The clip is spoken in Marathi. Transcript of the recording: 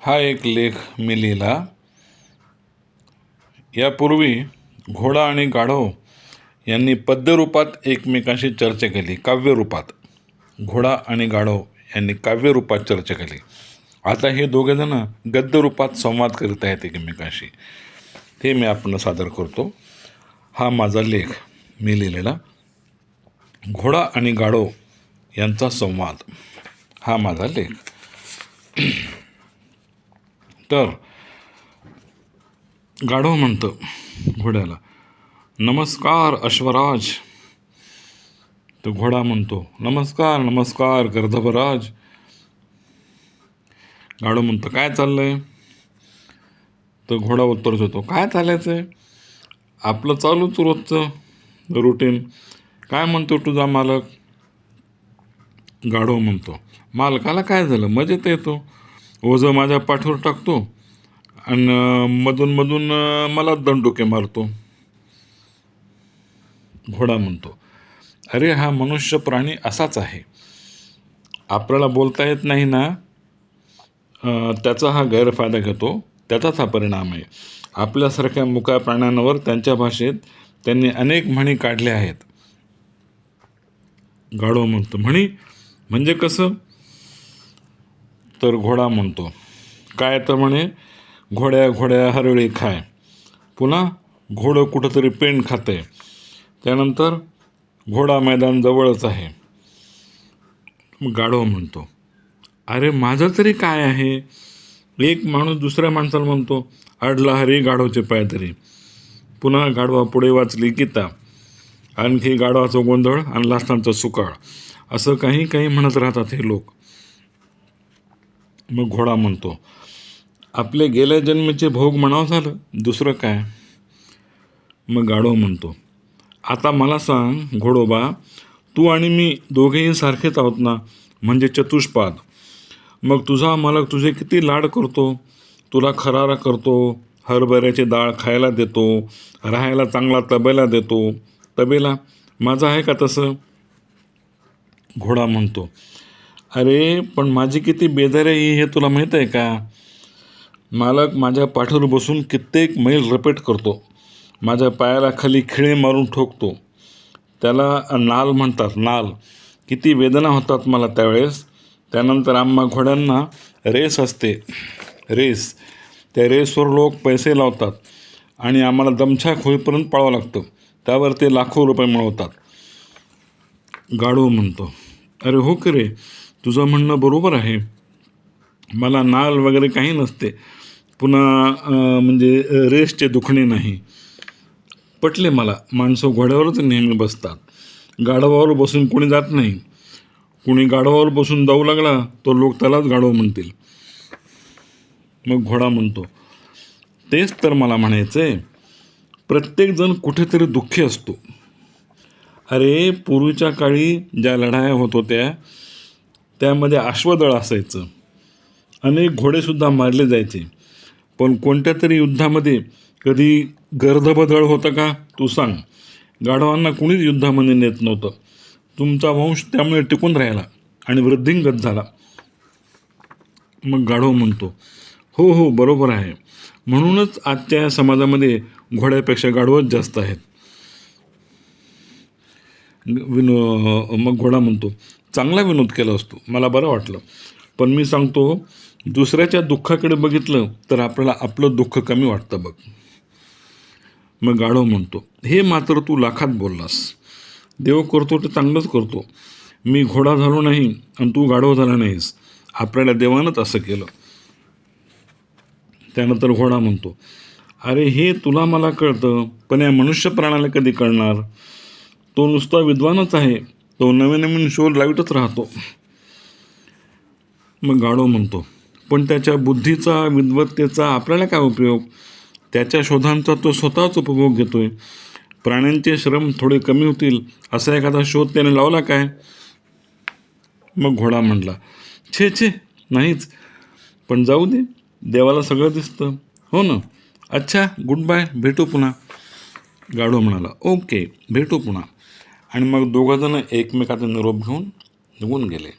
हा एक लेख मी लिहिला. यापूर्वी घोडा आणि गाढव यांनी पद्यरूपात एकमेकांशी चर्चा केली. काव्यरूपात घोडा आणि गाढव यांनी काव्यरूपात चर्चा केली. आता हे दोघेजण गद्यरूपात संवाद करीत आहेत एकमेकांशी. ते मी आपण सादर करतो. हा माझा लेख मी लिहिलेला घोडा आणि गाढव यांचा संवाद, हा माझा लेख. तर गाढव म्हणतं घोड्याला, नमस्कार अश्वराज. तर घोडा म्हणतो, नमस्कार नमस्कार गर्दभराज. गाढव म्हणतं, काय चाललंय? तर घोडा उत्तर देतो, काय चालायचं आहे, आपलं चालूच रोजचं रुटीन. काय म्हणतो तुझा मालक? गाढव म्हणतो, मालकाला काय झालं, मजेत येतो, ओझं माझ्या पाठीवर टाकतो आणि मधून मला दंडुके मारतो. घोडा म्हणतो, अरे हा मनुष्य प्राणी असाच आहे. आपल्याला बोलता येत नाही ना, त्याचा हा गैरफायदा घेतो, त्याचाच हा परिणाम आहे. आपल्यासारख्या मुक्या प्राण्यांवर त्यांच्या भाषेत त्यांनी अनेक म्हणी काढल्या आहेत. गाढव म्हणतो, म्हणी म्हणजे कसं? तर घोडा म्हणतो, काय तर म्हणे, घोड्या घोड्या हरवळी खाय. पुन्हा घोडं कुठंतरी पेंड खाते. त्यानंतर घोडा मैदान जवळच आहे. मग गाढव म्हणतो, अरे माझं तरी काय आहे? एक माणूस दुसऱ्या माणसाला म्हणतो, अडला हरी गाढवचे पाय तरी. पुन्हा गाढवा पुढे वाचली गीता. आणखी गाढवाचं गोंधळ आणि लास्टांचं सुकाळ. असं काही काही म्हणत राहतात हे लोक. मग घोडा म्हणतो, आपले गेल्या जन्मीचे भोग म्हणावं झालं, दुसरं काय? मग गाढव म्हणतो, आता मला सांग घोडोबा, तू आणि मी दोघेही सारखेच आहोत ना, म्हणजे चतुष्पाद. मग तुझा मालक तुझे किती लाड करतो, तुला खरारा करतो, हरभऱ्याची डाळ खायला देतो, राहायला चांगला तबेला देतो. तबेला माझा आहे का तसं? घोडा म्हणतो, अरे पण माझी किती बेदारी आहे हे तुला माहीत आहे का? मालक माझ्या पाठीवर बसून कित्येक मैल रपेट करतो, माझ्या पायाला खाली खिळे मारून ठोकतो. त्याला नाल म्हणतात, नाल. किती वेदना होतात मला त्यावेळेस. त्यानंतर आम्हा घोड्यांना रेस असते, रेस. त्या रेसवर लोक पैसे लावतात आणि आम्हाला दमछाक होईपर्यंत पळावं लागतं. त्यावर ते लाखो रुपये मिळवतात. गाढव म्हणतो, अरे हो की रे, तुझं म्हणणं बरोबर आहे. मला नाल वगैरे काही नसते. पुन्हा म्हणजे रेसचे दुखणे नाही. पटले मला. माणसं घोड्यावरच नेहमी बसतात, गाढवावर बसून कोणी जात नाही. कुणी गाढवावर बसून जाऊ लागला तर लोक त्यालाच गाढव म्हणतील. मग घोडा म्हणतो, तेच तर मला म्हणायचं आहे. प्रत्येकजण कुठेतरी दुःखी असतो. अरे पूर्वीच्या काळी ज्या लढाया होत होत्या त्यामध्ये अश्वदळ असायचं, अनेक घोडेसुद्धा मारले जायचे. पण कोणत्या तरी युद्धामध्ये कधी गर्दभदळ होतं का? तू सांग. गाढवांना कुणीच युद्धामध्ये नेत नव्हतं. तुमचा वंश त्यामुळे टिकून राहिला आणि वृद्धिंगत झाला. मग गाढव म्हणतो, हो हो बरोबर आहे. म्हणूनच आजच्या या समाजामध्ये घोड्यापेक्षा गाढवच जास्त आहेत. मग घोडा म्हणतो, चांगला विनोद केला असतो, मला बरं वाटलं. पण मी सांगतो, दुसऱ्याच्या दुःखाकडे बघितलं तर आपल्याला आपलं दुःख कमी वाटतं बघ. मग गाढव म्हणतो, हे मात्र तू लाखात बोललास. देव करतो तर चांगलंच करतो. मी घोडा झालो नाही आणि तू गाढव झाला नाहीस. आपल्याला देवानंच असं केलं. त्यानंतर घोडा म्हणतो, अरे हे तुला मला कळतं, पण या मनुष्य प्राण्याला कधी कळणार? तो नुसता विद्वानच आहे. तो नवीन नवीन शोध लावितच राहतो. मग गाढव म्हणतो, पण त्याच्या बुद्धीचा, विद्वत्तेचा आपल्याला काय उपयोग? त्याच्या शोधांचा तो स्वतःच उपभोग घेतोय. प्राण्यांचे श्रम थोडे कमी होतील असा एखादा शोध त्याने लावला काय? मग घोडा म्हणला, छे छे नाहीच. पण जाऊ दे, देवाला सगळं दिसतं, हो ना. अच्छा, गुड बाय, भेटू पुन्हा. गाढव म्हणाला, ओके, भेटू पुन्हा. आणि मग दोघंजणं एकमेकाचा निरोप घेऊन निघून गेले.